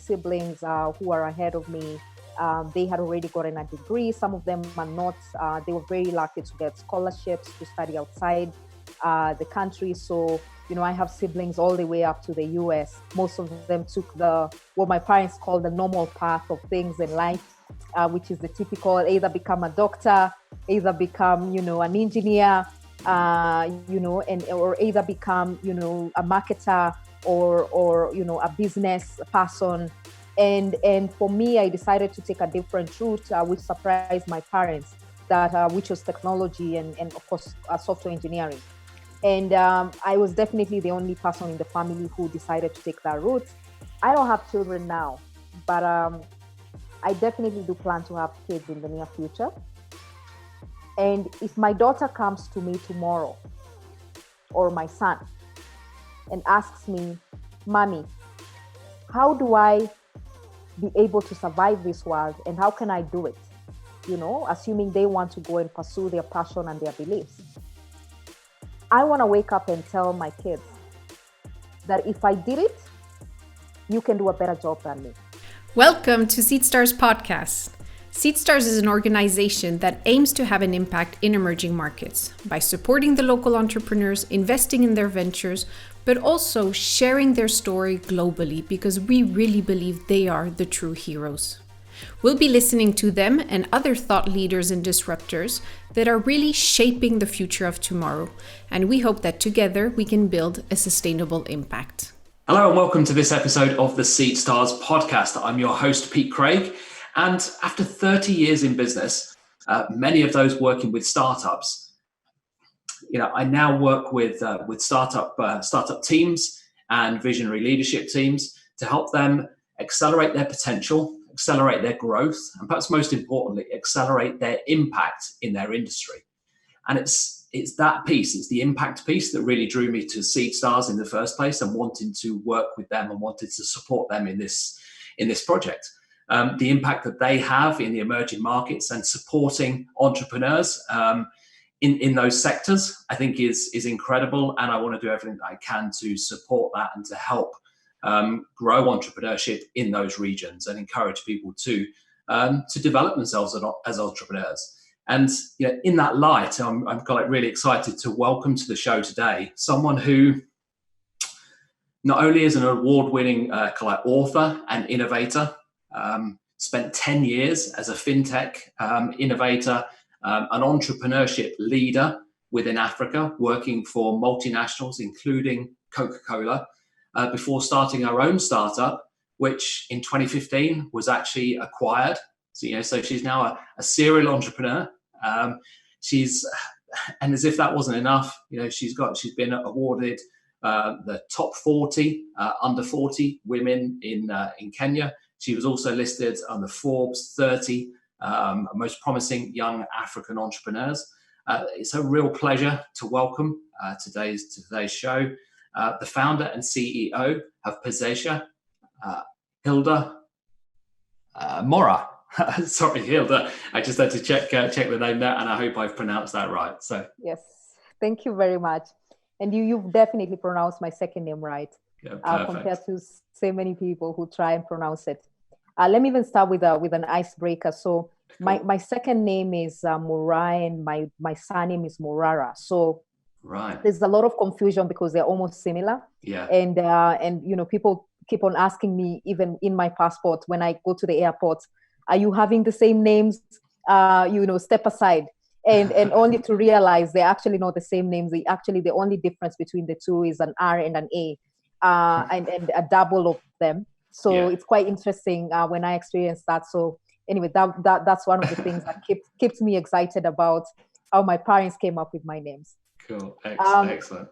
siblings who are ahead of me, they had already gotten a degree. Some of them are not. They were very lucky to get scholarships to study outside the country. So, I have siblings all the way up to the US. Most of them took what my parents call the normal path of things in life, which is the typical, either become a doctor, either become, an engineer, or either become, a marketer or a business person. And for me, I decided to take a different route, which surprised my parents, which was technology and of course, software engineering. And I was definitely the only person in the family who decided to take that route. I don't have children now, but I definitely do plan to have kids in the near future. And if my daughter comes to me tomorrow, or my son, and asks me, Mommy, how do I be able to survive this world, and how can I do it? Assuming they want to go and pursue their passion and their beliefs. I want to wake up and tell my kids that if I did it, you can do a better job than me. Welcome to Seedstars podcast. Seedstars is an organization that aims to have an impact in emerging markets by supporting the local entrepreneurs, investing in their ventures, but also sharing their story globally because we really believe they are the true heroes. We'll be listening to them and other thought leaders and disruptors that are really shaping the future of tomorrow. And we hope that together we can build a sustainable impact. Hello and welcome to this episode of the Seedstars podcast. I'm your host, Pete Craig. And after 30 years in business, many of those working with startups, I now work with startup teams and visionary leadership teams to help them accelerate their potential, accelerate their growth, and perhaps most importantly, accelerate their impact in their industry. And it's that piece, it's the impact piece that really drew me to Seedstars in the first place and wanting to work with them and wanted to support them in this project. The impact that they have in the emerging markets and supporting entrepreneurs in those sectors, I think is incredible. And I want to do everything that I can to support that and to help grow entrepreneurship in those regions and encourage people to develop themselves as entrepreneurs. And in that light, I'm really excited to welcome to the show today someone who not only is an award-winning author and innovator, spent 10 years as a fintech innovator, an entrepreneurship leader within Africa, working for multinationals, including Coca-Cola, before starting her own startup, which in 2015 was actually acquired. So she's now a serial entrepreneur. And as if that wasn't enough, she's been awarded the top 40 under 40 women in Kenya. She was also listed on the Forbes 30 most promising young African entrepreneurs. It's a real pleasure to welcome today's show the founder and CEO of Pezesha, Hilda Moraa. Sorry, Hilda. I just had to check the name there, and I hope I've pronounced that right. So yes, thank you very much. And you've definitely pronounced my second name right, compared to so many people who try and pronounce it. Let me even start with an icebreaker. So cool. my second name is Moraa, and my surname is Moraa. So right, there's a lot of confusion because they're almost similar. Yeah. And people keep on asking me, even in my passport when I go to the airport, are you having the same names? Step aside. And only to realize they're actually not the same names. The only difference between the two is an R and an A, and a double of them. So yeah. It's quite interesting when I experienced that. So anyway, that's one of the things that keeps me excited about how my parents came up with my names. Cool, excellent.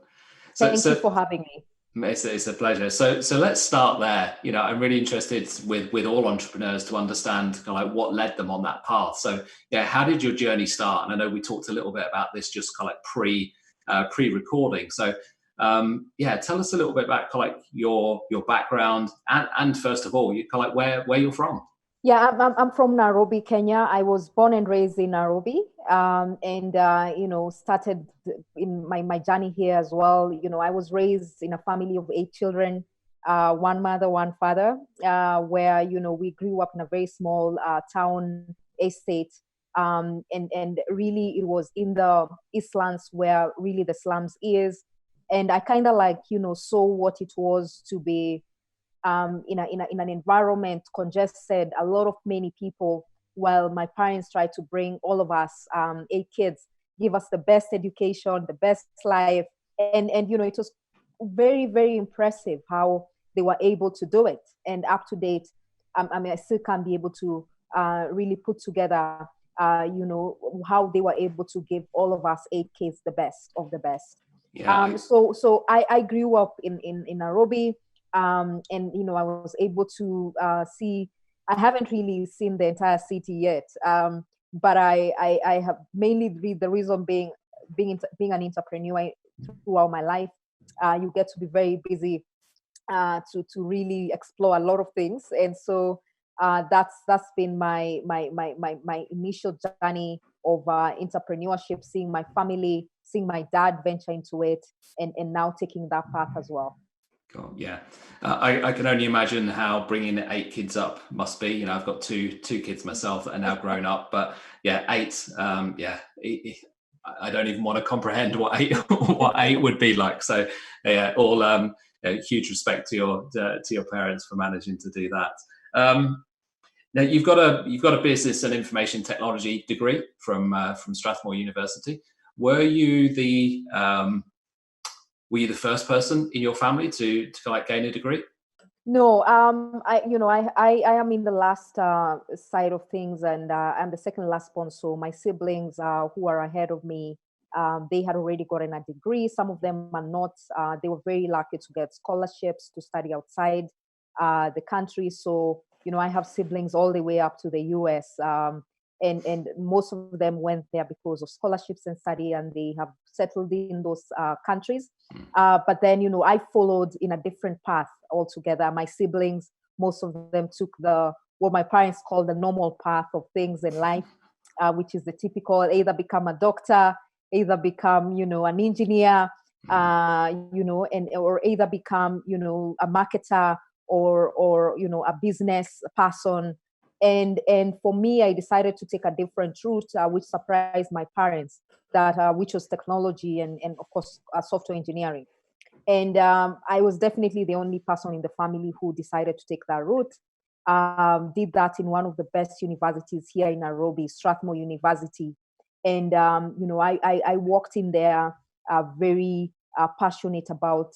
Thank you for having me. It's a pleasure. So let's start there. I'm really interested with all entrepreneurs to understand what led them on that path. So how did your journey start? And I know we talked a little bit about this just pre-recording. So tell us a little bit about your background and first of all, where you're from. Yeah, I'm from Nairobi, Kenya. I was born and raised in Nairobi, started in my journey here as well. I was raised in a family of 8 children. one mother, one father, where, we grew up in a very small town estate. And really it was in the Eastlands where really the slums is. And I kind of like, saw what it was to be in an environment congested, a lot of many people, while my parents tried to bring all of us, 8 kids, give us the best education, the best life. And it was very, very impressive how they were able to do it. And up to date, I mean, I still can't be able to really put together, how they were able to give all of us 8 kids the best of the best. Yeah. So I grew up in Nairobi, and I was able to see. I haven't really seen the entire city yet, but I have mainly the reason being an entrepreneur throughout my life. You get to be very busy to really explore a lot of things, and so that's been my initial journey of entrepreneurship, seeing my family, seeing my dad venture into it, and now taking that path as well. God, yeah. I can only imagine how bringing 8 kids up must be. I've got two kids myself that are now grown up, but yeah, 8. I don't even want to comprehend what 8 what 8 would be like. So yeah, all huge respect to your parents for managing to do that. Now you've got a business and information technology degree from Strathmore University. Were you the first person in your family to like gain a degree? No, I am in the last side of things, and I'm the second last born. So my siblings, who are ahead of me, they had already gotten a degree. Some of them are not. They were very lucky to get scholarships to study outside the country. So I have siblings all the way up to the US. And most of them went there because of scholarships and study, and they have settled in those countries. But then, I followed in a different path altogether. My siblings, most of them took what my parents call the normal path of things in life, which is the typical, either become a doctor, either become, an engineer, or either become, a marketer or a business person. And for me, I decided to take a different route, which surprised my parents, which was technology and of course software engineering. And I was definitely the only person in the family who decided to take that route. Did that in one of the best universities here in Nairobi, Strathmore University. And I walked in there very passionate about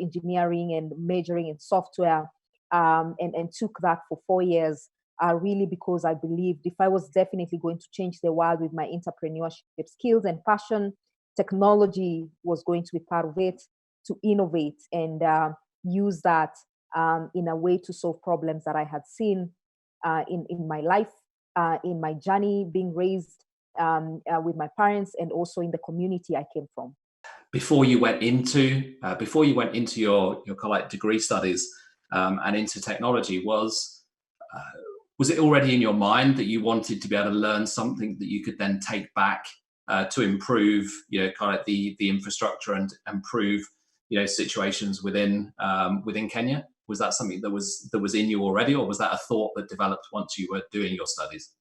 engineering and majoring in software, and took that for 4 years. Really, because I believed if I was definitely going to change the world with my entrepreneurship skills and passion, technology was going to be part of it, to innovate and use that in a way to solve problems that I had seen in my life, in my journey being raised with my parents, and also in the community I came from. Before you went into your kind of like degree studies and into technology, was it already in your mind that you wanted to be able to learn something that you could then take back to improve, kind of the infrastructure and improve, situations within Kenya? Was that something that was in you already, or was that a thought that developed once you were doing your studies?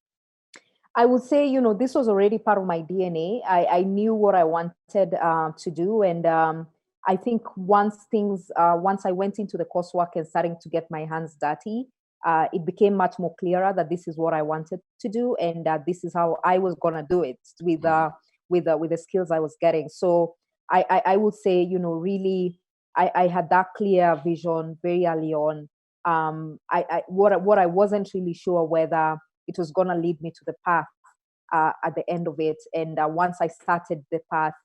I would say, this was already part of my DNA. I knew what I wanted to do. And I think once I went into the coursework and starting to get my hands dirty, it became much more clearer that this is what I wanted to do, and that this is how I was going to do it with the skills I was getting. So I would say, really, I had that clear vision very early on. What I wasn't really sure whether it was going to lead me to the path at the end of it. And once I started the path,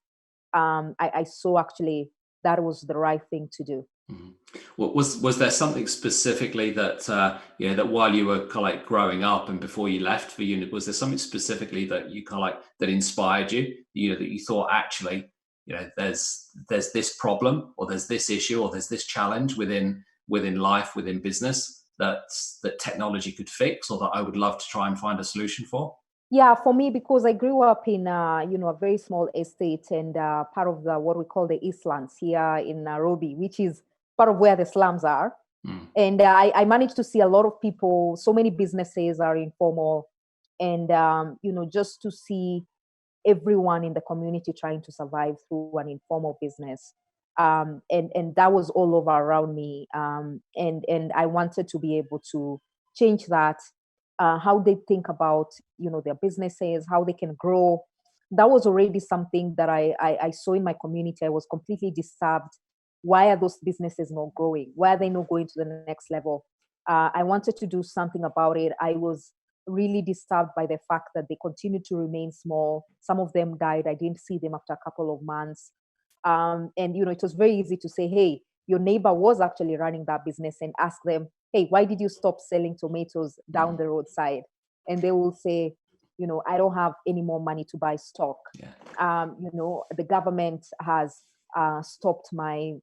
I saw actually that was the right thing to do. Mm-hmm. Well, was there something specifically that that while you were kind of like growing up and before you left for uni, was there something specifically that you kind of like that inspired you? That you thought actually, there's this problem, or there's this issue, or there's this challenge within life, within business that technology could fix, or that I would love to try and find a solution for? Yeah, for me, because I grew up in a very small estate, and part of what we call the Eastlands here in Nairobi, which is part of where the slums are. And I managed to see a lot of people, so many businesses are informal, and just to see everyone in the community trying to survive through an informal business. And that was all over around me. And I wanted to be able to change that, how they think about, their businesses, how they can grow. That was already something that I saw in my community. I was completely disturbed. Why are those businesses not growing? Why are they not going to the next level? I wanted to do something about it. I was really disturbed by the fact that they continued to remain small. Some of them died. I didn't see them after a couple of months. And it was very easy to say, hey, your neighbor was actually running that business, and ask them, hey, why did you stop selling tomatoes down the roadside? And they will say, I don't have any more money to buy stock. The government has stopped my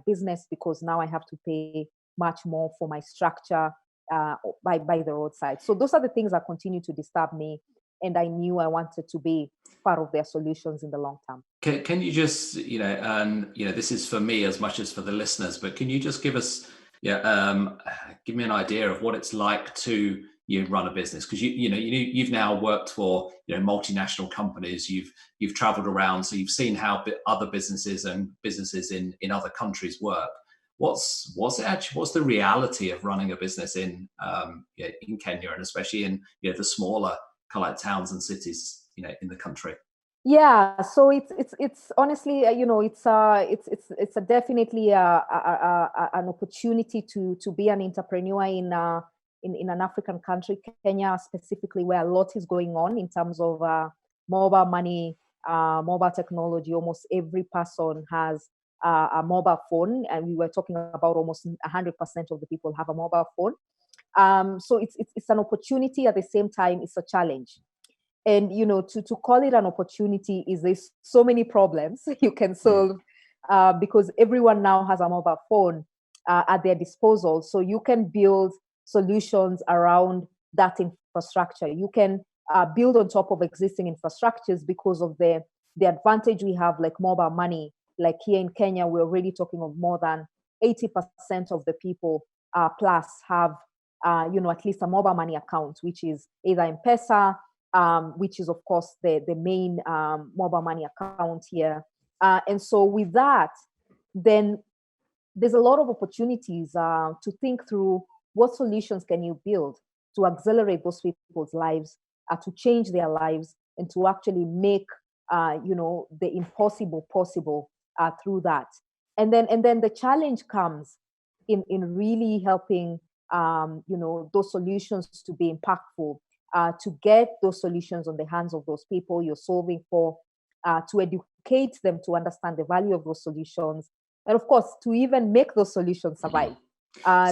business, because now I have to pay much more for my structure by the roadside. So those are the things that continue to disturb me, and I knew I wanted to be part of their solutions in the long term. Can you just, this is for me as much as for the listeners, but can you just give us, give me an idea of what it's like to run a business? Because you've now worked for multinational companies. You've traveled around, so you've seen how other businesses in other countries work. What's the reality of running a business in Kenya, and especially in the smaller kind of like towns and cities in the country? Yeah, so it's honestly, it's a definitely an opportunity to be an entrepreneur in an African country, Kenya specifically, where a lot is going on in terms of mobile money, mobile technology. Almost every person has a mobile phone, and we were talking about almost 100% of the people have a mobile phone. So it's an opportunity. At the same time, it's a challenge. And to call it an opportunity is there's so many problems you can solve, because everyone now has a mobile phone at their disposal. So you can build solutions around that infrastructure. You can build on top of existing infrastructures because of the advantage we have, like mobile money. Like here in Kenya, we're already talking of more than 80% of the people plus have at least a mobile money account, which is either M-Pesa, which is, of course, the main mobile money account here. And so with that, then there's a lot of opportunities to think through what solutions can you build to accelerate those people's lives, to change their lives, and to actually make the impossible possible through that. And then the challenge comes in really helping those solutions to be impactful. To get those solutions on the hands of those people you're solving for, to educate them to understand the value of those solutions, and of course, to even make those solutions survive.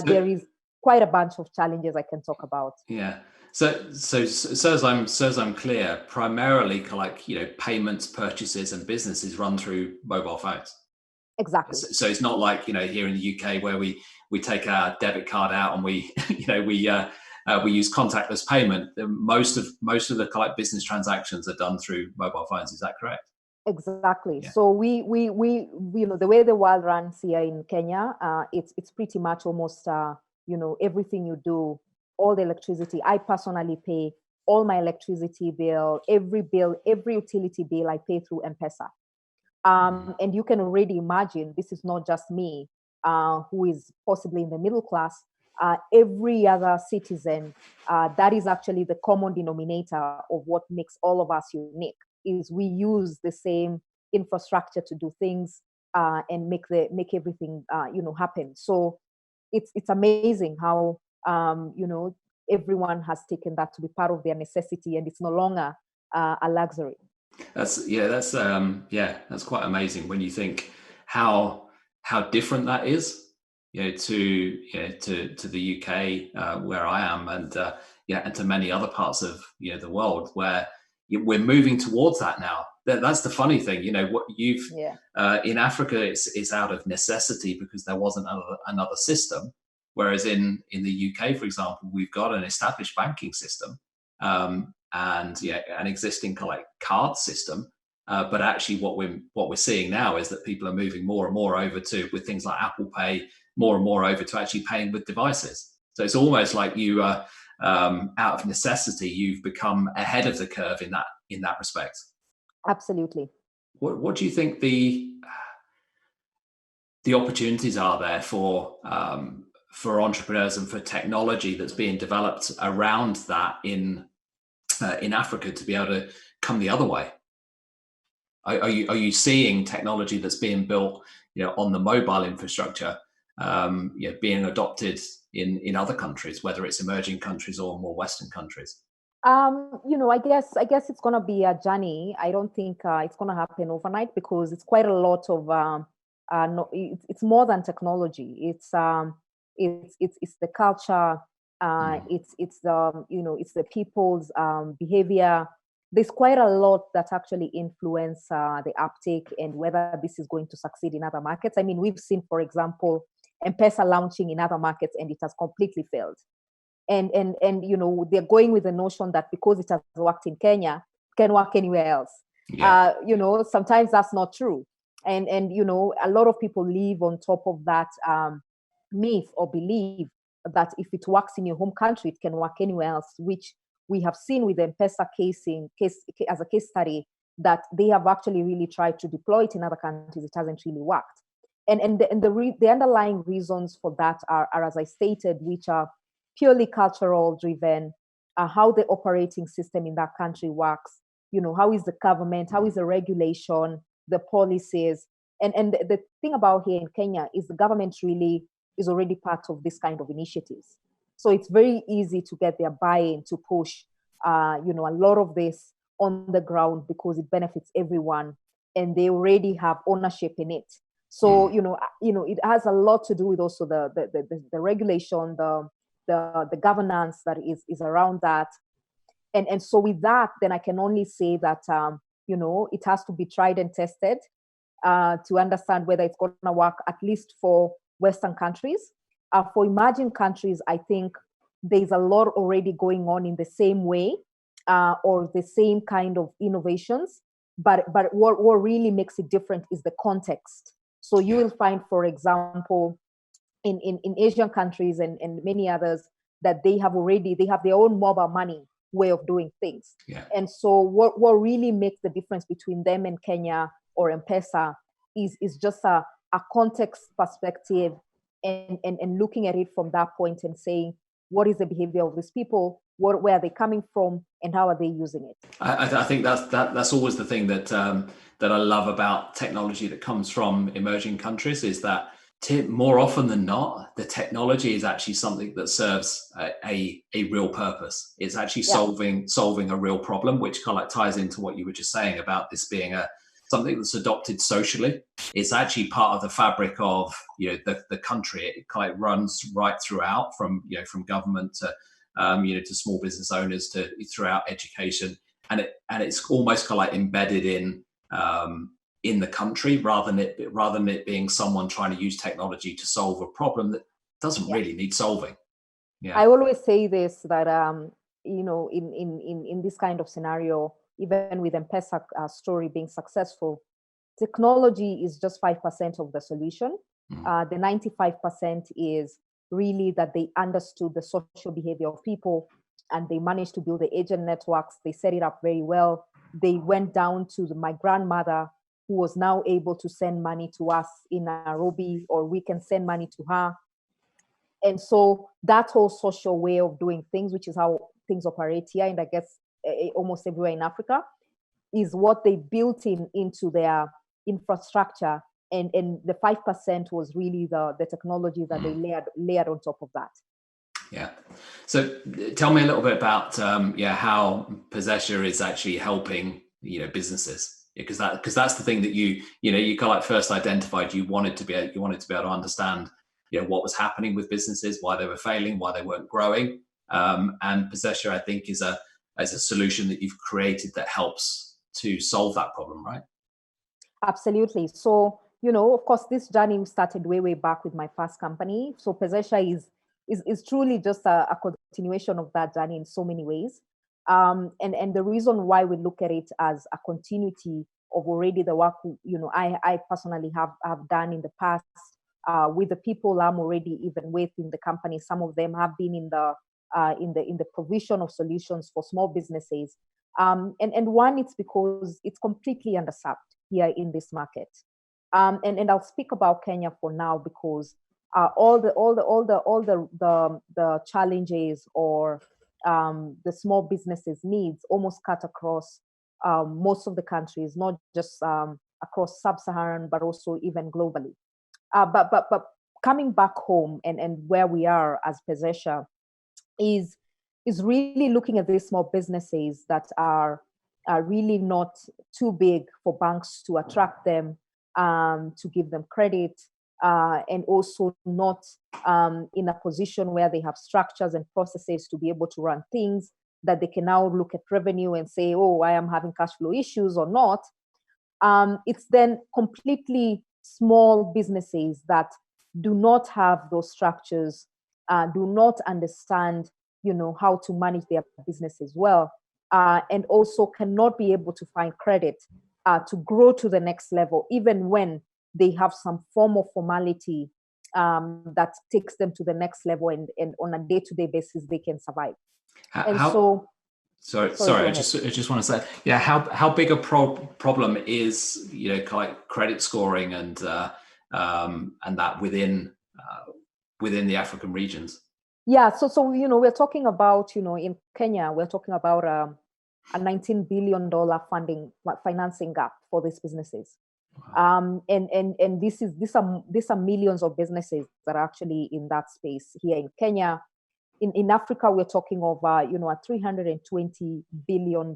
There is quite a bunch of challenges I can talk about. Yeah. So as I'm clear, primarily payments, purchases, and businesses run through mobile phones. Exactly. So it's not like here in the UK where we take our debit card out and we use contactless payment. Most of the business transactions are done through mobile phones. Is that correct? Exactly. Yeah. So we the way the world runs here in Kenya, it's pretty much almost everything you do, all the electricity. I personally pay all my electricity bill, every utility bill I pay through M-Pesa. And you can already imagine, this is not just me, who is possibly in the middle class. Every other citizen, that is actually the common denominator of what makes all of us unique, is we use the same infrastructure to do things and make everything happen. So it's amazing how everyone has taken that to be part of their necessity, and it's no longer a luxury. That's quite amazing when you think how different that is, to the UK where I am, and and to many other parts of the world where we're moving towards that now. That's the funny thing, what you've in Africa, it's out of necessity because there wasn't another system, whereas in the UK, for example, we've got an established banking system. And an existing card system, But actually, what we're seeing now is that people are moving more and more over to, with things like Apple Pay, more and more over to actually paying with devices. So it's almost like you out of necessity, you've become ahead of the curve in that respect. Absolutely. What do you think the opportunities are there for entrepreneurs and for technology that's being developed around that in Africa to be able to come the other way? Are you seeing technology that's being built, on the mobile infrastructure, being adopted in other countries, whether it's emerging countries or more Western countries? I guess it's gonna be a journey. I don't think it's gonna happen overnight, because it's quite a lot of no, it's more than technology. It's the culture. It's the it's the people's behavior. There's quite a lot that actually influence the uptake and whether this is going to succeed in other markets. I mean, we've seen, for example, M-Pesa launching in other markets, and it has completely failed. And they're going with the notion that because it has worked in Kenya, it can work anywhere else. Yeah. Sometimes that's not true. And a lot of people live on top of that myth or belief that if it works in your home country, it can work anywhere else, which we have seen with the M-Pesa case as a case study, that they have actually really tried to deploy it in other countries. It hasn't really worked. And the underlying reasons for that are, as I stated, which are purely cultural driven, how the operating system in that country works, how is the government, how is the regulation, the policies. And the thing about here in Kenya is the government really is already part of this kind of initiatives. So it's very easy to get their buy-in to push, a lot of this on the ground, because it benefits everyone and they already have ownership in it. So, it has a lot to do with also the regulation, the governance that is around that. And so with that, then I can only say that, it has to be tried and tested to understand whether it's going to work, at least for Western countries. For emerging countries, I think there's a lot already going on in the same way, or the same kind of innovations. But what really makes it different is the context. So you will find, for example, in Asian countries and many others, that they have their own mobile money way of doing things. Yeah. And so what really makes the difference between them and Kenya or M-Pesa is just a context perspective, and looking at it from that point and saying, what is the behavior of these people, where are they coming from, and how are they using it? I think that's always the thing that I love about technology that comes from emerging countries, is that more often than not, the technology is actually something that serves a real purpose. It's actually solving a real problem, which kind of ties into what you were just saying about this being something that's adopted socially. It's actually part of the fabric of the country. It kind of runs right throughout, from government to to small business owners, to throughout education, and it's almost kind of like embedded in the country, rather than it being someone trying to use technology to solve a problem that doesn't really need solving. Yeah, I always say this, that in this kind of scenario, even with M-Pesa story being successful, technology is just 5% of the solution. The 95% is really that they understood the social behavior of people, and they managed to build the agent networks. They set it up very well. They went down to my grandmother, who was now able to send money to us in Nairobi, or we can send money to her. And so that whole social way of doing things, which is how things operate here, and I guess almost everywhere in Africa, is what they built into their infrastructure. And the 5% was really the technology that they layered on top of that. Yeah. So tell me a little bit about how Pezesha is actually helping businesses, because that's the thing that you kind of like first identified. You wanted to be able to understand what was happening with businesses, why they were failing, why they weren't growing, and Pezesha, I think, is a solution that you've created that helps to solve that problem, right? Absolutely. So of course, this journey started way back with my first company. So Pezesha is truly just a continuation of that journey in so many ways. And the reason why we look at it as a continuity already the work, I personally have done in the past with the people I'm already even with in the company. Some of them have been in the provision of solutions for small businesses. And one, it's because it's completely underserved here in this market. And I'll speak about Kenya for now because all the challenges or the small businesses needs almost cut across most of the countries, not just across sub-Saharan, but also even globally. But coming back home and where we are as Pezesha is really looking at these small businesses that are really not too big for banks to attract them, to give them credit, and also not in a position where they have structures and processes to be able to run things that they can now look at revenue and say, oh, I am having cash flow issues or not. It's then completely small businesses that do not have those structures, do not understand, how to manage their businesses well, and also cannot be able to find credit to grow to the next level, even when they have some form of formality that takes them to the next level, and on a day-to-day basis they can survive. Sorry. I just want to say, yeah, how big a problem is kind of credit scoring and that within the African regions? Yeah, so we're talking about in Kenya we're talking about a $19 billion financing gap for these businesses. Wow. And these are millions of businesses that are actually in that space here in Kenya. In Africa, we're talking of a $320 billion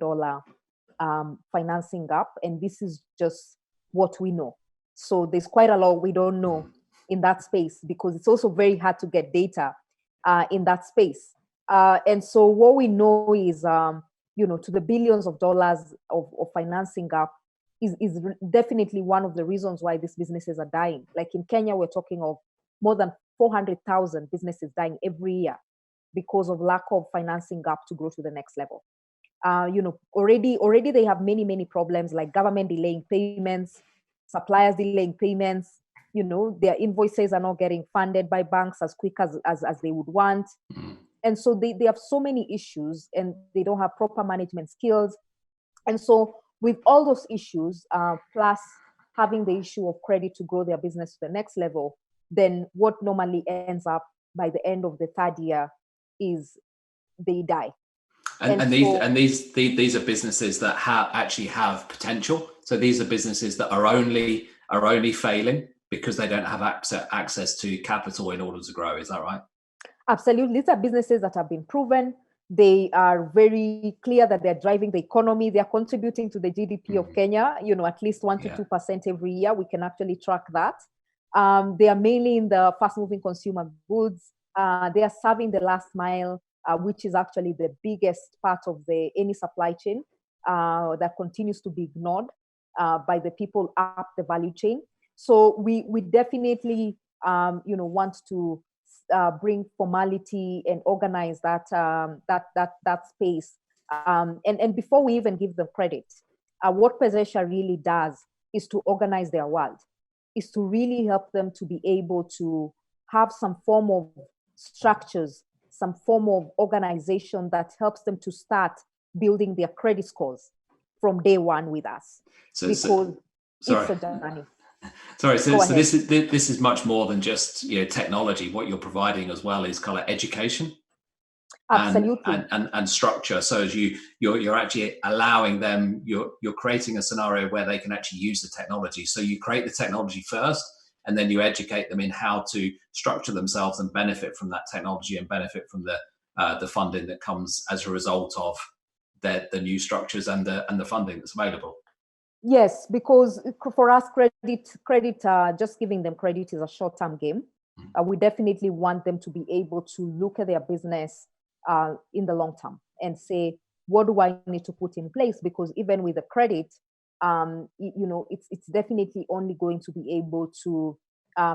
financing gap, and this is just what we know. So there's quite a lot we don't know in that space because it's also very hard to get data in that space. And so what we know is, to the billions of dollars of financing gap is definitely one of the reasons why these businesses are dying. Like in Kenya, we're talking of more than 400,000 businesses dying every year because of lack of financing gap to grow to the next level. Already they have many problems like government delaying payments, suppliers delaying payments. Their invoices are not getting funded by banks as quick as they would want. And so they have so many issues and they don't have proper management skills. And so with all those issues, plus having the issue of credit to grow their business to the next level, then what normally ends up by the end of the third year is they die. And these are businesses that actually have potential. So these are businesses that are only failing because they don't have access to capital in order to grow. Is that right? Absolutely. These are businesses that have been proven. They are very clear that they're driving the economy. They're contributing to the GDP of Kenya, at least 1 to 2% every year. We can actually track that. They are mainly in the fast-moving consumer goods. They are serving the last mile, which is actually the biggest part of any supply chain that continues to be ignored by the people up the value chain. So we definitely want to bring formality and organize that space. And before we even give them credit, what Pezesha really does is to organize their world, is to really help them to be able to have some form of structures, some form of organization that helps them to start building their credit scores from day one with us. It's a journey. Sorry, so this is much more than just technology. What you're providing as well is kind of education, absolutely, and structure. So as you're actually allowing them, you're creating a scenario where they can actually use the technology. So you create the technology first, and then you educate them in how to structure themselves and benefit from that technology and benefit from the funding that comes as a result of the new structures and the funding that's available. Yes, because for us, credit, just giving them credit is a short-term game. We definitely want them to be able to look at their business in the long term and say, what do I need to put in place? Because even with the credit, it's definitely only going to be able to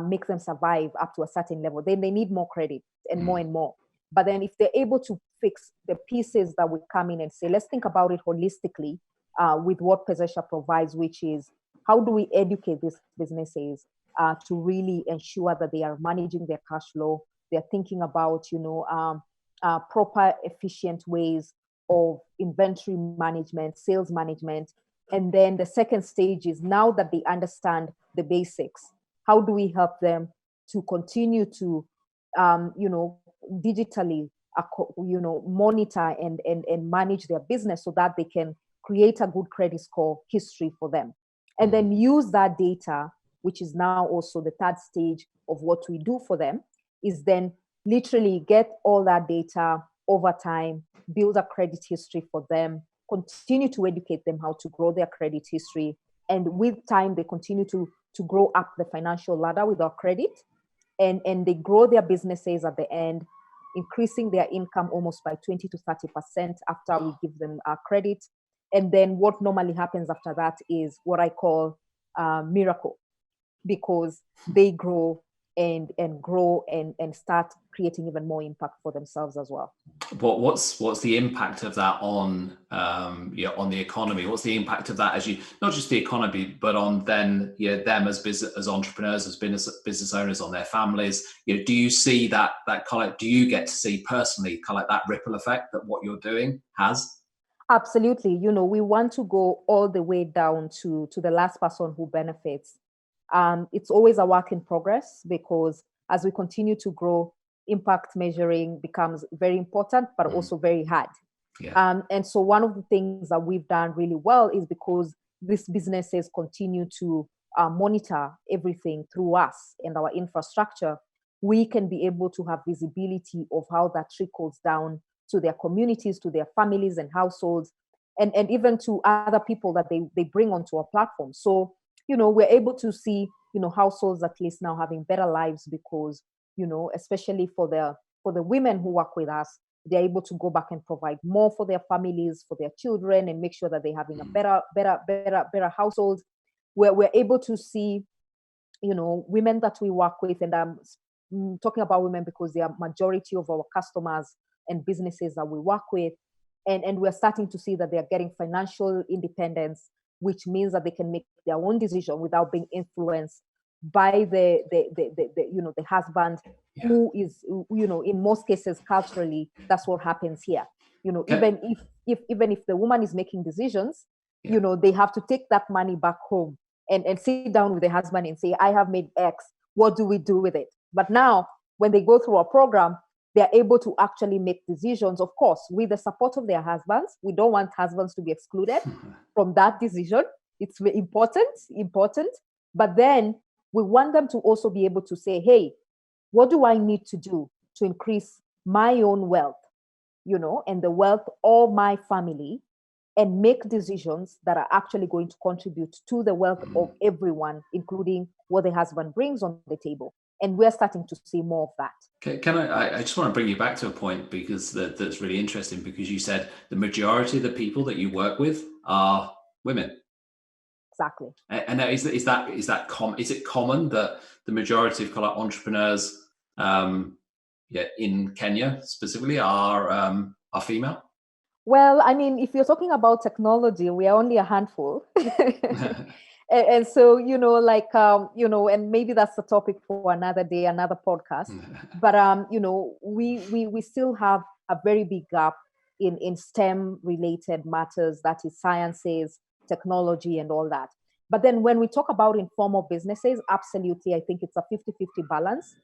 make them survive up to a certain level. Then they need more credit and more and more. But then if they're able to fix the pieces that would come in and say, let's think about it holistically, with what Pezesha provides, which is how do we educate these businesses to really ensure that they are managing their cash flow, they're thinking about, proper, efficient ways of inventory management, sales management. And then the second stage is, now that they understand the basics, how do we help them to continue to, digitally, monitor and manage their business so that they can create a good credit score history for them. And then use that data, which is now also the third stage of what we do for them, is then literally get all that data over time, build a credit history for them, continue to educate them how to grow their credit history. And with time, they continue to grow up the financial ladder with our credit. And they grow their businesses at the end, increasing their income almost by 20 to 30% after we give them credit. And then what normally happens after that is what I call miracle, because they grow and grow and start creating even more impact for themselves as well. What's the impact of that on on the economy? What's the impact of that, as you, not just the economy, but on then them as entrepreneurs, as business owners, on their families? Do you see that kind of, do you get to see personally kind of like that ripple effect that what you're doing has? Absolutely. We want to go all the way down to the last person who benefits. It's always a work in progress, because as we continue to grow, impact measuring becomes very important, but also very hard. Yeah. And so one of the things that we've done really well is, because these businesses continue to monitor everything through us and our infrastructure, we can be able to have visibility of how that trickles down to their communities, to their families and households, and even to other people that they bring onto our platform. So, we're able to see, households at least now having better lives, because, especially for the women who work with us, they're able to go back and provide more for their families, for their children, and make sure that they're having a better household. Where we're able to see, women that we work with, and I'm talking about women because they are majority of our customers and businesses that we work with, and we're starting to see that they're getting financial independence, which means that they can make their own decision without being influenced by the husband, who is, in most cases culturally, that's what happens here. Even if the woman is making decisions, they have to take that money back home and sit down with the husband and say, I have made X, what do we do with it? But now, when they go through our program, they're able to actually make decisions, of course, with the support of their husbands. We don't want husbands to be excluded from that decision. It's important. But then we want them to also be able to say, hey, what do I need to do to increase my own wealth, and the wealth of my family, and make decisions that are actually going to contribute to the wealth of everyone, including what the husband brings on the table. And we're starting to see more of that. Can I just want to bring you back to a point, because that's really interesting, because you said the majority of the people that you work with are women. Exactly. And is it common that the majority of entrepreneurs in Kenya specifically are female? Well, I mean, if you're talking about technology, we are only a handful. And so, and maybe that's a topic for another day, another podcast. But, we still have a very big gap in STEM related matters, that is sciences, technology, and all that. But then when we talk about informal businesses, absolutely, I think it's a 50-50 balance,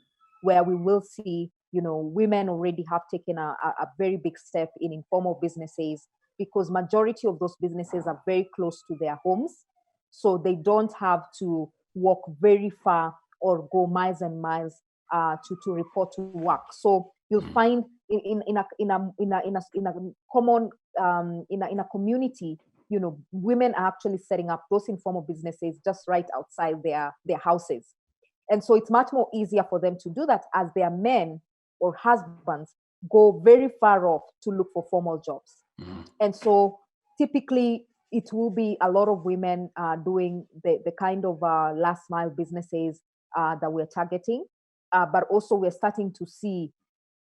where we will see, women already have taken a very big step in informal businesses, because majority of those businesses are very close to their homes. So they don't have to walk very far or go miles and miles to report to work. So you'll find in a community, women are actually setting up those informal businesses just right outside their houses. And so it's much more easier for them to do that, as their men or husbands go very far off to look for formal jobs. And so typically it will be a lot of women doing the kind of last mile businesses that we're targeting. But also we're starting to see,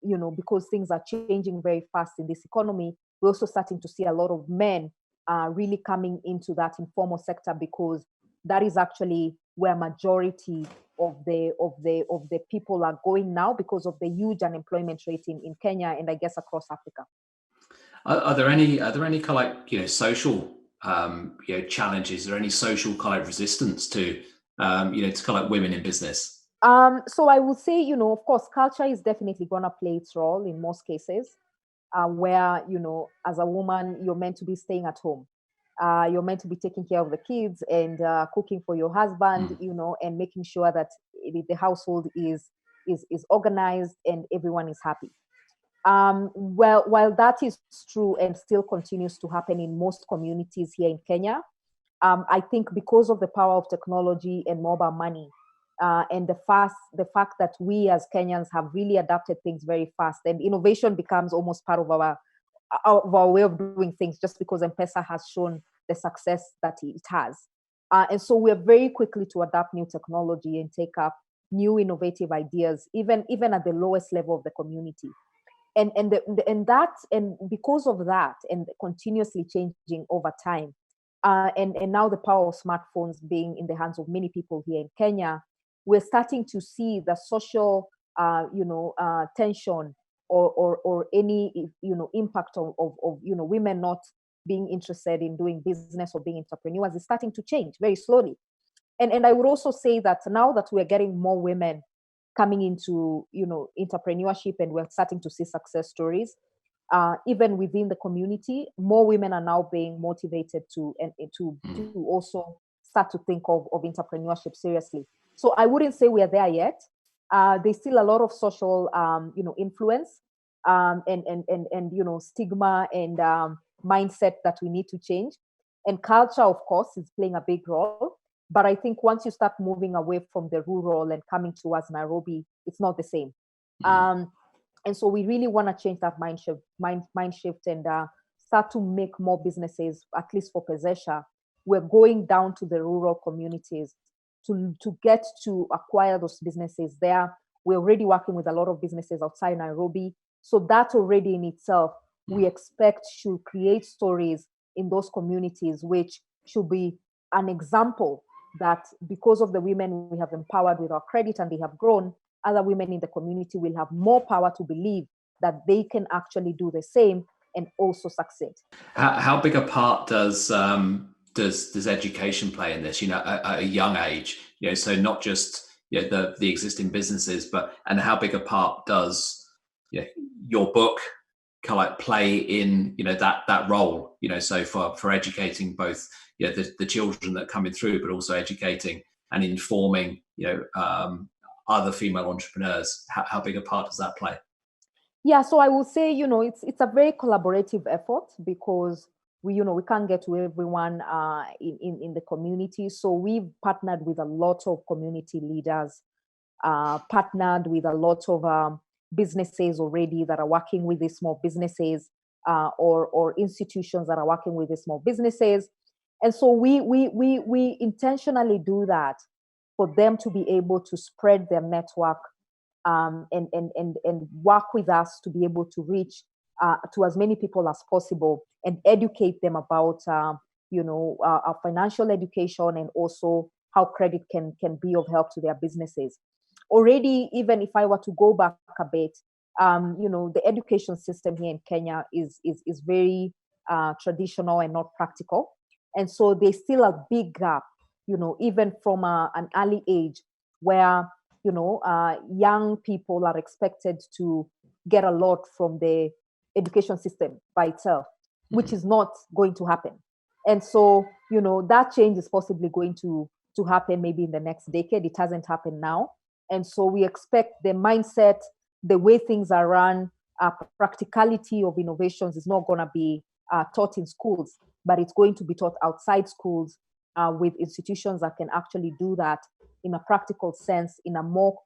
because things are changing very fast in this economy, we're also starting to see a lot of men really coming into that informal sector, because that is actually where majority of the people are going now, because of the huge unemployment rate in Kenya, and I guess across Africa. Are there any kind of like, social challenges? Are there any social kind of resistance to to kind of like women in business? So I would say, of course, culture is definitely going to play its role in most cases, where, as a woman, you're meant to be staying at home. You're meant to be taking care of the kids and cooking for your husband, and making sure that the household is organized and everyone is happy. Well, while that is true and still continues to happen in most communities here in Kenya, I think because of the power of technology and mobile money, and the fact that we as Kenyans have really adapted things very fast, and innovation becomes almost part of our way of doing things, just because M-Pesa has shown the success that it has. And so we're very quickly to adapt new technology and take up new innovative ideas, even at the lowest level of the community. And because of that, and continuously changing over time, and now the power of smartphones being in the hands of many people here in Kenya, we're starting to see the social tension or any impact of women not being interested in doing business or being entrepreneurs is starting to change very slowly. And I would also say that now that we're getting more women coming into entrepreneurship, and we're starting to see success stories, even within the community, more women are now being motivated to also start to think of entrepreneurship seriously. So I wouldn't say we are there yet. There's still a lot of social influence, and stigma and mindset that we need to change. And culture, of course, is playing a big role. But I think once you start moving away from the rural and coming towards Nairobi, it's not the same. And so we really want to change that mind shift and start to make more businesses, at least for Pezesha. We're going down to the rural communities to get to acquire those businesses there. We're already working with a lot of businesses outside Nairobi. So that already in itself, we expect should create stories in those communities, which should be an example that because of the women we have empowered with our credit and they have grown, other women in the community will have more power to believe that they can actually do the same and also succeed. How big a part does education play in this? At a young age, so not just the existing businesses, and how big a part does your book kind of like play in that role? So for educating both the children that are coming through, but also educating and informing other female entrepreneurs. How big a part does that play? Yeah, so I will say, it's a very collaborative effort, because we can't get to everyone in the community. So we've partnered with a lot of community leaders, partnered with a lot of businesses already that are working with these small businesses, or institutions that are working with these small businesses. And so we intentionally do that for them to be able to spread their network, and work with us to be able to reach to as many people as possible and educate them about our financial education, and also how credit can be of help to their businesses. Already, even if I were to go back a bit, the education system here in Kenya is very traditional and not practical. And so there's still a big gap, even from an early age, where young people are expected to get a lot from the education system by itself, which is not going to happen. And so, that change is possibly going to happen maybe in the next decade. It hasn't happened now. And so we expect the mindset, the way things are run, practicality of innovations is not going to be taught in schools, but it's going to be taught outside schools, with institutions that can actually do that in a practical sense, in a more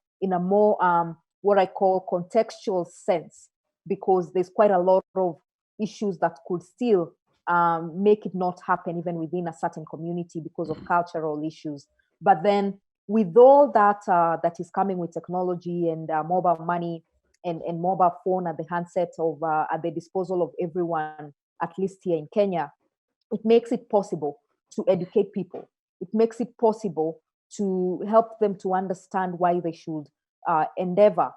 what I call contextual sense, because there's quite a lot of issues that could still make it not happen even within a certain community because of cultural issues. But then with all that that is coming with technology and mobile money and mobile phone at the handset of at the disposal of everyone, at least here in Kenya, it makes it possible to educate people. It makes it possible to help them to understand why they should endeavor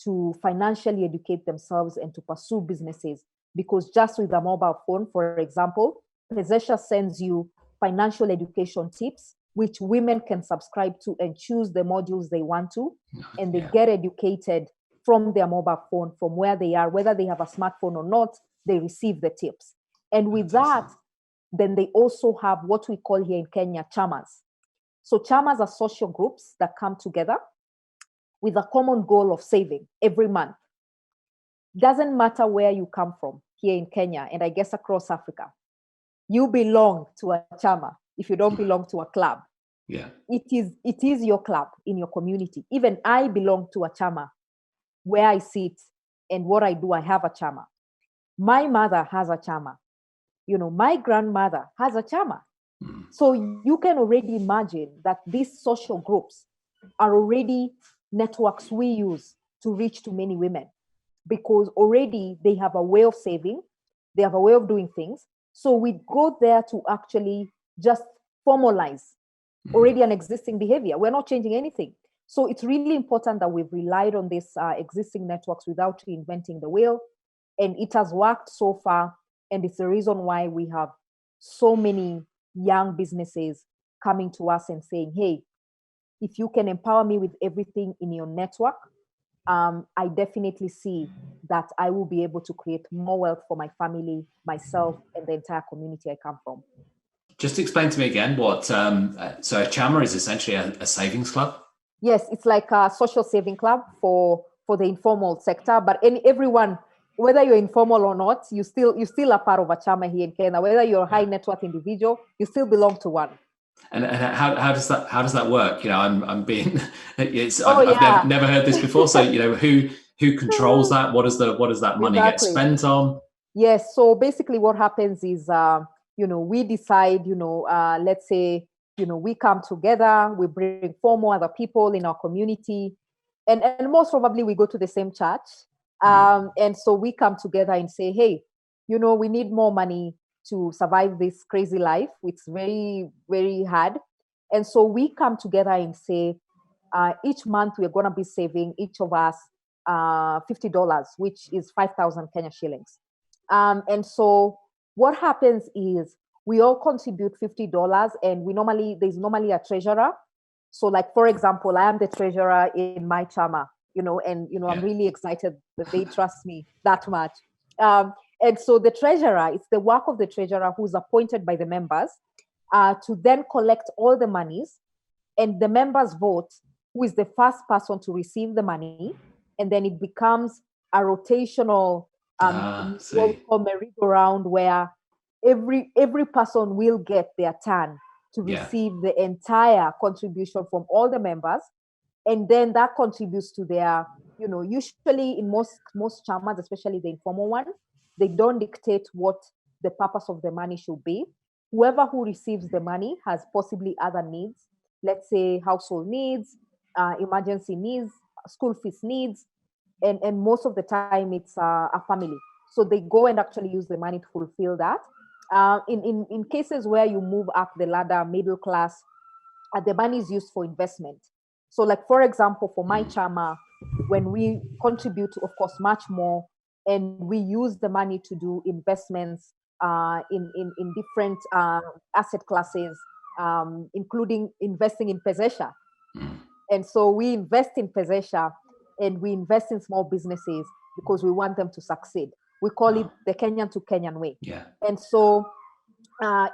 to financially educate themselves and to pursue businesses. Because just with a mobile phone, for example, Pezesha sends you financial education tips, which women can subscribe to and choose the modules they want to, and they get educated from their mobile phone, from where they are, whether they have a smartphone or not, they receive the tips. And with that, then they also have what we call here in Kenya, chamas. So chamas are social groups that come together with a common goal of saving every month. Doesn't matter where you come from here in Kenya, and I guess across Africa, you belong to a chama if you don't belong to a club. Yeah. It is your club in your community. Even I belong to a chama. Where I sit and what I do, I have a chama. My mother has a chama. My grandmother has a chama. So you can already imagine that these social groups are already networks we use to reach to many women, because already they have a way of saving, they have a way of doing things. So we go there to actually just formalize already an existing behavior. We're not changing anything. So it's really important that we've relied on these existing networks without reinventing the wheel. And it has worked so far. And it's the reason why we have so many young businesses coming to us and saying, hey, if you can empower me with everything in your network, I definitely see that I will be able to create more wealth for my family, myself, and the entire community I come from. Just explain to me again what, so a Chama is essentially a savings club? Yes, it's like a social saving club for the informal sector, but everyone, whether you're informal or not, you still are part of a Chama here in Kenya. Whether you're a high net worth individual, you still belong to one. And how does that work? I'm being I've never heard this before. So who controls that? What does that money get spent on? Yes. So basically, what happens is we decide let's say we come together, we bring 4 more other people in our community, and most probably we go to the same church, and so we come together and say, hey, we need more money to survive this crazy life. It's very, very hard. And so we come together and say, each month we're going to be saving each of us $50, which is 5,000 Kenya shillings. And so what happens is we all contribute $50, and there's normally a treasurer. So like, for example, I am the treasurer in my Chama, I'm really excited that they trust me that much. And so the treasurer, it's the work of the treasurer who's appointed by the members to then collect all the monies, and the members vote who is the first person to receive the money. And then it becomes a rotational what we call merry-go-round, where every person will get their turn to receive the entire contribution from all the members. And then that contributes to their, usually in most chamas, especially the informal ones, they don't dictate what the purpose of the money should be. Whoever who receives the money has possibly other needs, let's say household needs, emergency needs, school fees needs, and most of the time it's a family. So they go and actually use the money to fulfill that. In cases where you move up the ladder, middle class, the money is used for investment. So like, for example, for my Chama, when we contribute, of course, much more, and we use the money to do investments in different asset classes, including investing in Pezesha. And so we invest in Pezesha, and we invest in small businesses because we want them to succeed. We call it the Kenyan to Kenyan way. Yeah. And so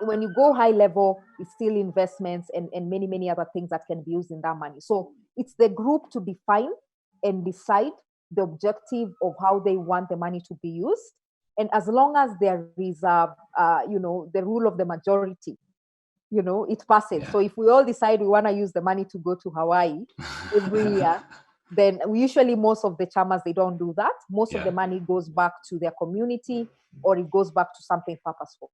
when you go high level, it's still investments and many, many other things that can be used in that money. So it's the group to define and decide the objective of how they want the money to be used. And as long as there is the rule of the majority, it passes. Yeah. So if we all decide we want to use the money to go to Hawaii every year, then usually most of the chamas, they don't do that. Most of the money goes back to their community, or it goes back to something purposeful.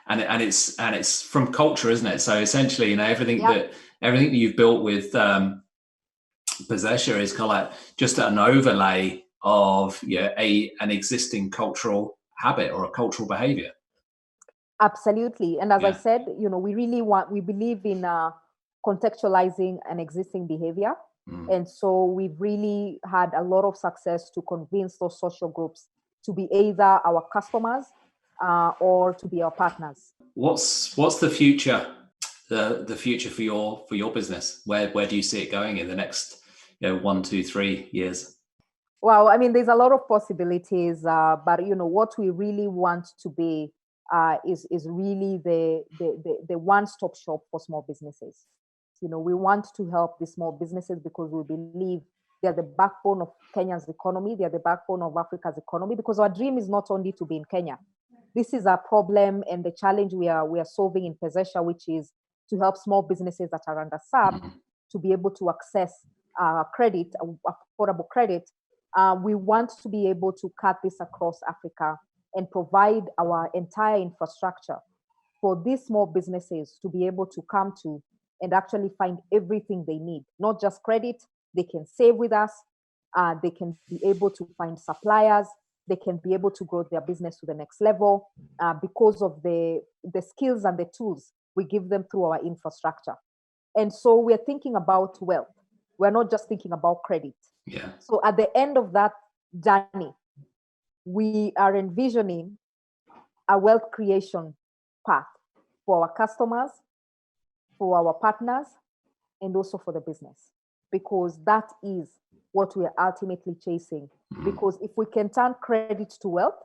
And it's from culture, isn't it? So essentially, everything that you've built with Pezesha is kind of like just an overlay of an existing cultural habit or a cultural behavior. Absolutely. And as I Yeah. said, we believe in contextualizing an existing behavior. And so we've really had a lot of success to convince those social groups to be either our customers or to be our partners. What's the future? The future for your business? Where do you see it going in the next 1, 2, 3 years? Well, I mean, there's a lot of possibilities, but what we really want to be is really the one-stop shop for small businesses. We want to help the small businesses because we believe they're the backbone of Kenya's economy. They're the backbone of Africa's economy, because our dream is not only to be in Kenya. This is a problem and the challenge we are solving in Pezesha, which is to help small businesses that are underserved to be able to access credit, affordable credit. We want to be able to cut this across Africa and provide our entire infrastructure for these small businesses to be able to come to and actually find everything they need, not just credit. They can save with us. They can be able to find suppliers. They can be able to grow their business to the next level because of the skills and the tools we give them through our infrastructure. And so we're thinking about wealth. We're not just thinking about credit. Yeah. So at the end of that journey, we are envisioning a wealth creation path for our customers, for our partners, and also for the business, because that is what we are ultimately chasing. Because if we can turn credit to wealth,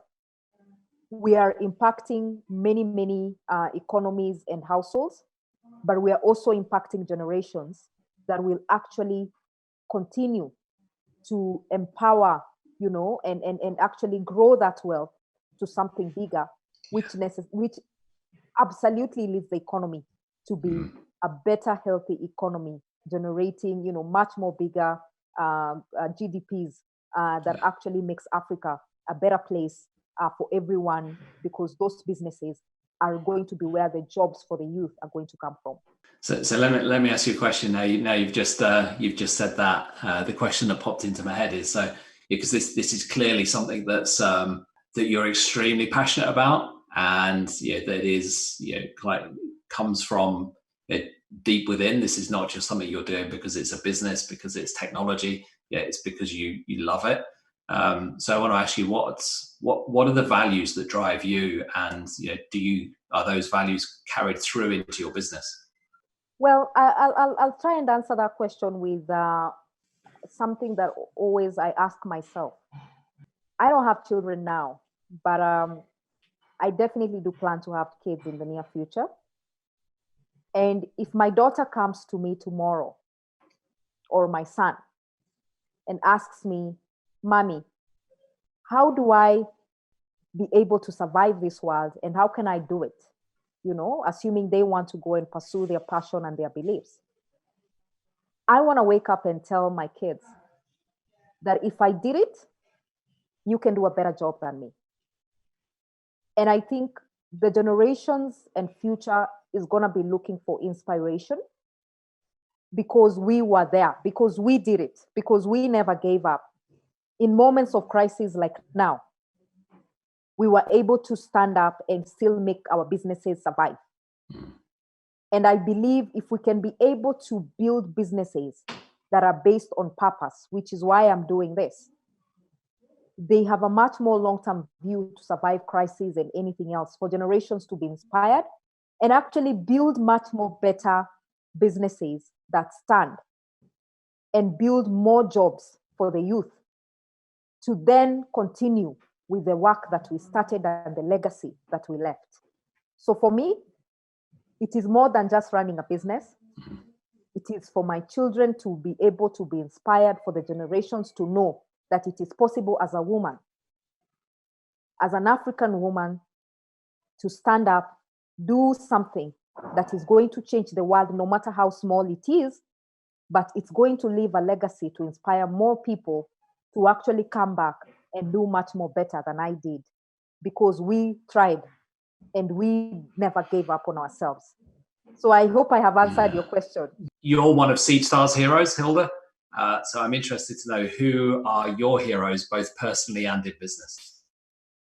we are impacting many, many economies and households, but we are also impacting generations that will actually continue to empower, and actually grow that wealth to something bigger, which absolutely leads the economy to be a better, healthy economy, generating, much more bigger GDPs that actually makes Africa a better place for everyone, because those businesses are going to be where the jobs for the youth are going to come from. So let me ask you a question. Now you've just said that. The question that popped into my head is, so because this is clearly something that's that you're extremely passionate about, and that is like comes from deep within. This is not just something you're doing because it's a business, because it's technology. It's because you love it. So I want to ask you, what are the values that drive you, and are those values carried through into your business? Well, I'll try and answer that question with something that always I ask myself. I don't have children now, but I definitely do plan to have kids in the near future. And if my daughter comes to me tomorrow, or my son, and asks me, "Mommy, how do I be able to survive this world, and how can I do it?" Assuming they want to go and pursue their passion and their beliefs. I want to wake up and tell my kids that if I did it, you can do a better job than me. And I think the generations and future is going to be looking for inspiration, because we were there, because we did it, because we never gave up. In moments of crisis like now, we were able to stand up and still make our businesses survive. And I believe if we can be able to build businesses that are based on purpose, which is why I'm doing this, they have a much more long-term view to survive crises and anything else, for generations to be inspired and actually build much more better businesses that stand and build more jobs for the youth, to then continue with the work that we started and the legacy that we left. So for me, it is more than just running a business. It is for my children to be able to be inspired, for the generations to know that it is possible as a woman, as an African woman, to stand up, do something that is going to change the world, no matter how small it is, but it's going to leave a legacy to inspire more people to actually come back and do much more better than I did, because we tried and we never gave up on ourselves. So I hope I have answered your question. You're one of Seedstars' heroes, Hilda. So I'm interested to know, who are your heroes, both personally and in business?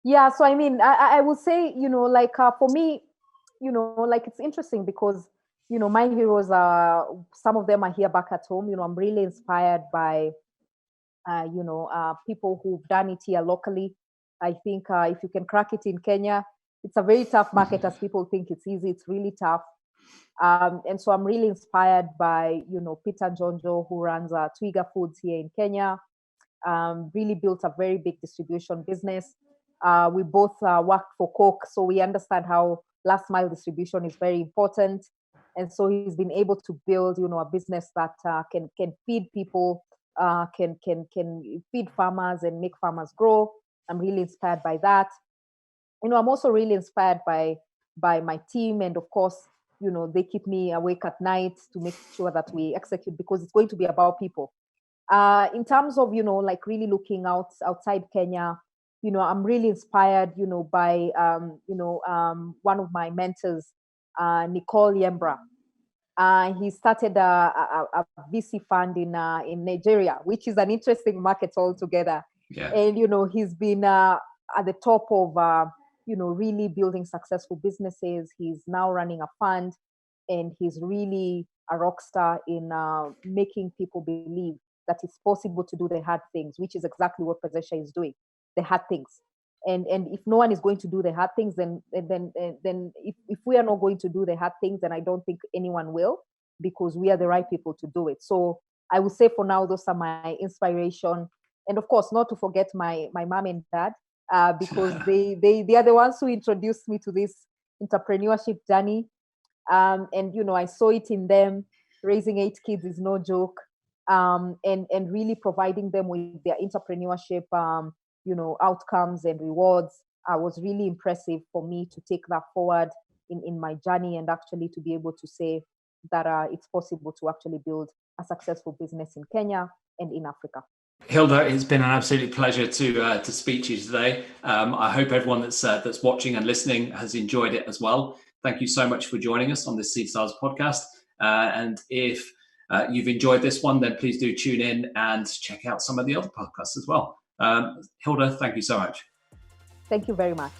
Yeah, so I mean, I would say, like for me, like it's interesting because, my heroes are, some of them are here back at home. I'm really inspired by, people who've done it here locally. I think if you can crack it in Kenya, it's a very tough market as people think it's easy. It's really tough. And so I'm really inspired by, Peter Njonjo, who runs Twiga Foods here in Kenya. Really built a very big distribution business. We both worked for Coke, so we understand how last mile distribution is very important. And so he's been able to build, a business that can feed people, can feed farmers and make farmers grow. I'm really inspired by that. I'm also really inspired by my team, and of course, they keep me awake at night to make sure that we execute, because it's going to be about people. In terms of, like really looking outside Kenya, I'm really inspired, by, one of my mentors, Nicole Yembra. He started a VC fund in Nigeria, which is an interesting market altogether. Yeah. And, he's been at the top of, really building successful businesses. He's now running a fund, and he's really a rock star in making people believe that it's possible to do the hard things, which is exactly what Pezesha is doing, the hard things. And if no one is going to do the hard things, then if we are not going to do the hard things, then I don't think anyone will, because we are the right people to do it. So I would say for now, those are my inspiration. And of course, not to forget my mom and dad, because they are the ones who introduced me to this entrepreneurship journey. And I saw it in them. Raising 8 kids is no joke. And really providing them with their entrepreneurship, outcomes and rewards, was really impressive for me to take that forward in my journey, and actually to be able to say that it's possible to actually build a successful business in Kenya and in Africa. Hilda, it's been an absolute pleasure to speak to you today. I hope everyone that's watching and listening has enjoyed it as well. Thank you so much for joining us on this Seedstars podcast. And if you've enjoyed this one, then please do tune in and check out some of the other podcasts as well. Hilda, thank you so much. Thank you very much.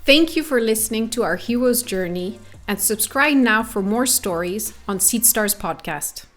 Thank you for listening to our hero's journey, and subscribe now for more stories on Seedstars podcast.